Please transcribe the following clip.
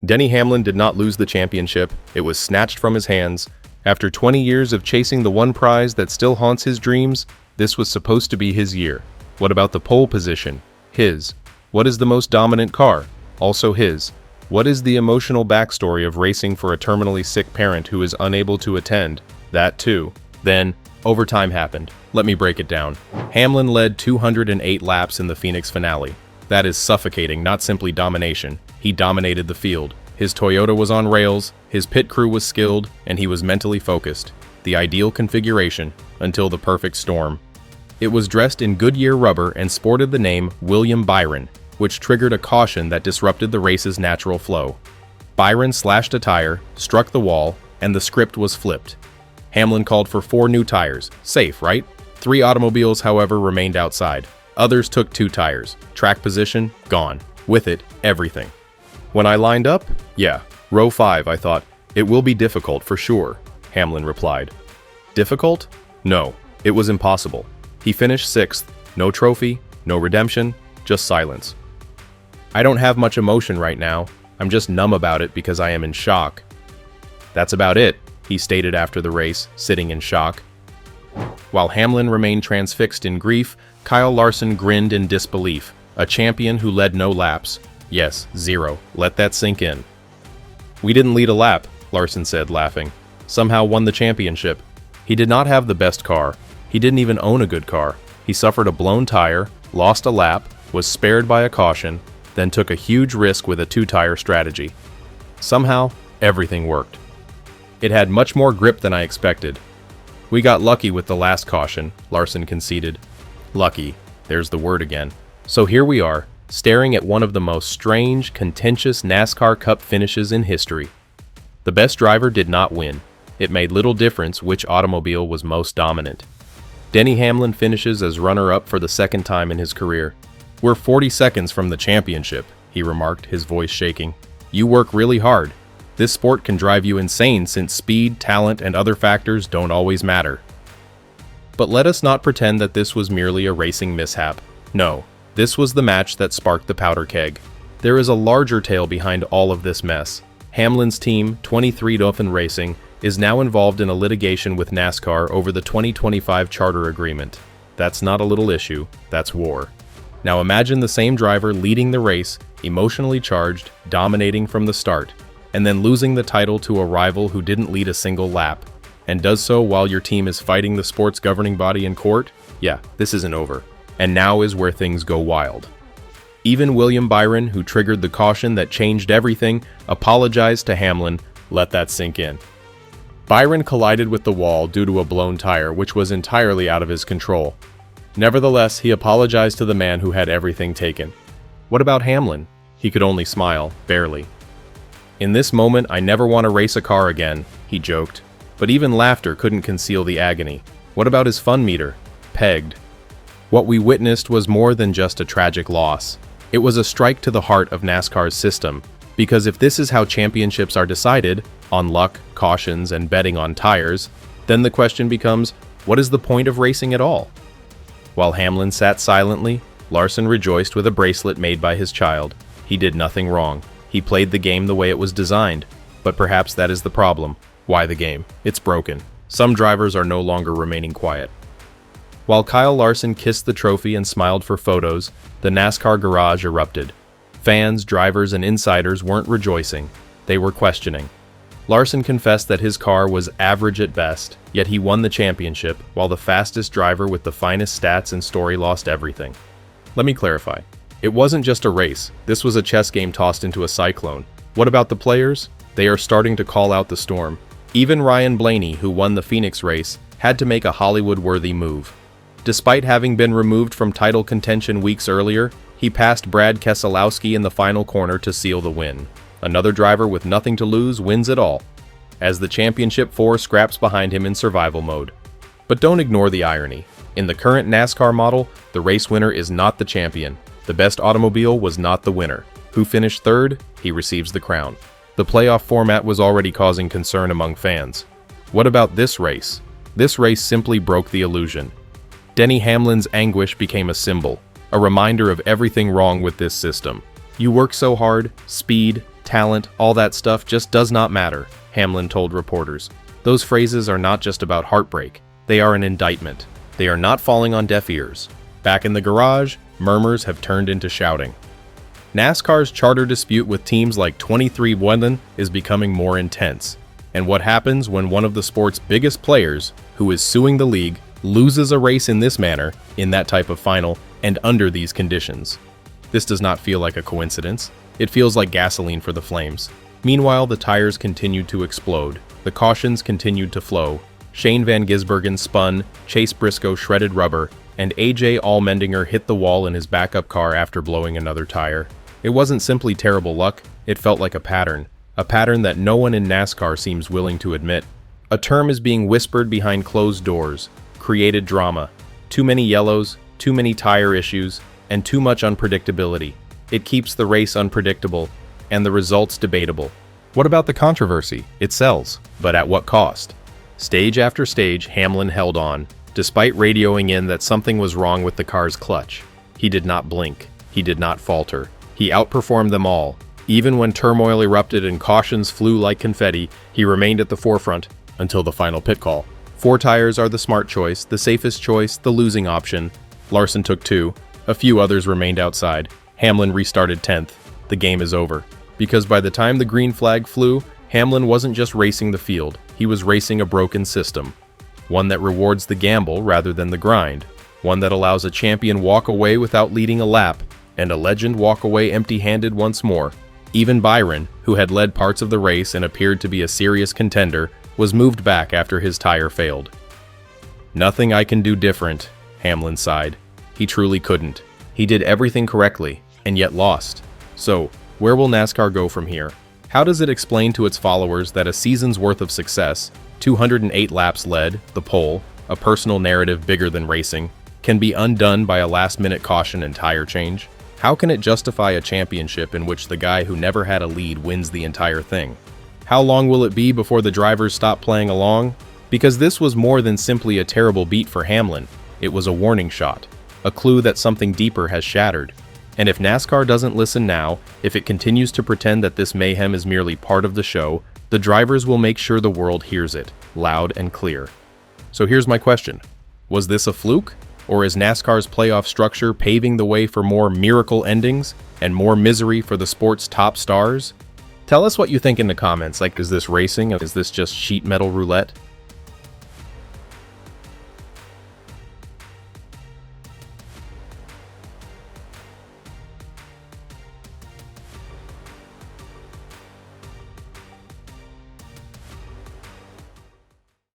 Denny Hamlin did not lose the championship, it was snatched from his hands. After 20 years of chasing the one prize that still haunts his dreams, this was supposed to be his year. What about the pole position? His. What is the most dominant car? Also his. What is the emotional backstory of racing for a terminally sick parent who is unable to attend? That too. Then, overtime happened. Let me break it down. Hamlin led 208 laps in the Phoenix finale. That is suffocating, not simply domination. He dominated the field. His Toyota was on rails, his pit crew was skilled, and he was mentally focused. The ideal configuration, until the perfect storm. It was dressed in Goodyear rubber and sported the name William Byron, which triggered a caution that disrupted the race's natural flow. Byron slashed a tire, struck the wall, and the script was flipped. Hamlin called for 4 new tires. Safe, right? 3 automobiles, however, remained outside. Others took 2 tires. Track position, gone. With it, everything. When I lined up? Yeah, row 5, I thought. It will be difficult for sure, Hamlin replied. Difficult? No, it was impossible. He finished 6th. No trophy, no redemption, just silence. I don't have much emotion right now. I'm just numb about it because I am in shock. That's about it, he stated after the race, sitting in shock. While Hamlin remained transfixed in grief, Kyle Larson grinned in disbelief. A champion who led no laps. Yes, 0. Let that sink in. We didn't lead a lap, Larson said, laughing. Somehow won the championship. He did not have the best car. He didn't even own a good car. He suffered a blown tire, lost a lap, was spared by a caution, then took a huge risk with a 2-tire strategy. Somehow, everything worked. It had much more grip than I expected. We got lucky with the last caution, Larson conceded. Lucky, there's the word again. So here we are, staring at one of the most strange, contentious NASCAR Cup finishes in history. The best driver did not win. It made little difference which automobile was most dominant. Denny Hamlin finishes as runner-up for the 2nd time in his career. We're 40 seconds from the championship, he remarked, his voice shaking. You work really hard. This sport can drive you insane since speed, talent, and other factors don't always matter. But let us not pretend that this was merely a racing mishap. No, this was the match that sparked the powder keg. There is a larger tale behind all of this mess. Hamlin's team, 23 Dolphin Racing, is now involved in a litigation with NASCAR over the 2025 charter agreement. That's not a little issue, that's war. Now imagine the same driver leading the race, emotionally charged, dominating from the start, and then losing the title to a rival who didn't lead a single lap, and does so while your team is fighting the sport's governing body in court. Yeah, this isn't over. And now is where things go wild. Even William Byron, who triggered the caution that changed everything, apologized to Hamlin. Let that sink in. Byron collided with the wall due to a blown tire, which was entirely out of his control. Nevertheless, he apologized to the man who had everything taken. What about Hamlin? He could only smile, barely. In this moment, I never want to race a car again, he joked. But even laughter couldn't conceal the agony. What about his fun meter? Pegged. What we witnessed was more than just a tragic loss. It was a strike to the heart of NASCAR's system, because if this is how championships are decided, on luck, cautions, and betting on tires, then the question becomes, what is the point of racing at all? While Hamlin sat silently, Larson rejoiced with a bracelet made by his child. He did nothing wrong. He played the game the way it was designed. But perhaps that is the problem. Why the game? It's broken. Some drivers are no longer remaining quiet. While Kyle Larson kissed the trophy and smiled for photos, the NASCAR garage erupted. Fans, drivers, and insiders weren't rejoicing. They were questioning. Larson confessed that his car was average at best, yet he won the championship, while the fastest driver with the finest stats and story lost everything. Let me clarify. It wasn't just a race. This was a chess game tossed into a cyclone. What about the players? They are starting to call out the storm. Even Ryan Blaney, who won the Phoenix race, had to make a Hollywood-worthy move. Despite having been removed from title contention weeks earlier, he passed Brad Keselowski in the final corner to seal the win. Another driver with nothing to lose wins it all, as the championship 4 scraps behind him in survival mode. But don't ignore the irony. In the current NASCAR model, the race winner is not the champion. The best automobile was not the winner. Who finished 3rd? He receives the crown. The playoff format was already causing concern among fans. What about this race? This race simply broke the illusion. Denny Hamlin's anguish became a symbol, a reminder of everything wrong with this system. You work so hard, speed, talent, all that stuff just does not matter, Hamlin told reporters. Those phrases are not just about heartbreak, they are an indictment. They are not falling on deaf ears. Back in the garage, murmurs have turned into shouting. NASCAR's charter dispute with teams like 23XI is becoming more intense. And what happens when one of the sport's biggest players, who is suing the league, loses a race in this manner, in that type of final, and under these conditions? This does not feel like a coincidence. It feels like gasoline for the flames. Meanwhile, the tires continued to explode. The cautions continued to flow. Shane Van Gisbergen spun, Chase Briscoe shredded rubber, and AJ Allmendinger hit the wall in his backup car after blowing another tire. It wasn't simply terrible luck, it felt like a pattern that no one in NASCAR seems willing to admit. A term is being whispered behind closed doors: created drama. Too many yellows, too many tire issues, and too much unpredictability. It keeps the race unpredictable, and the results debatable. What about the controversy? It sells, but at what cost? Stage after stage, Hamlin held on, despite radioing in that something was wrong with the car's clutch. He did not blink. He did not falter. He outperformed them all. Even when turmoil erupted and cautions flew like confetti, he remained at the forefront until the final pit call. 4 tires are the smart choice, the safest choice, the losing option. Larson took 2. A few others remained outside. Hamlin restarted 10th. The game is over. Because by the time the green flag flew, Hamlin wasn't just racing the field, he was racing a broken system. One that rewards the gamble rather than the grind. One that allows a champion walk away without leading a lap, and a legend walk away empty-handed once more. Even Byron, who had led parts of the race and appeared to be a serious contender, was moved back after his tire failed. "Nothing I can do different," Hamlin sighed. He truly couldn't. He did everything correctly, and yet lost. So, where will NASCAR go from here? How does it explain to its followers that a season's worth of success, 208 laps led, the pole, a personal narrative bigger than racing, can be undone by a last-minute caution and tire change? How can it justify a championship in which the guy who never had a lead wins the entire thing? How long will it be before the drivers stop playing along? Because this was more than simply a terrible beat for Hamlin. It was a warning shot, a clue that something deeper has shattered. And if NASCAR doesn't listen now, if it continues to pretend that this mayhem is merely part of the show, the drivers will make sure the world hears it, loud and clear. So here's my question. Was this a fluke? Or is NASCAR's playoff structure paving the way for more miracle endings and more misery for the sport's top stars? Tell us what you think in the comments. Like, is this racing? Is this just sheet metal roulette?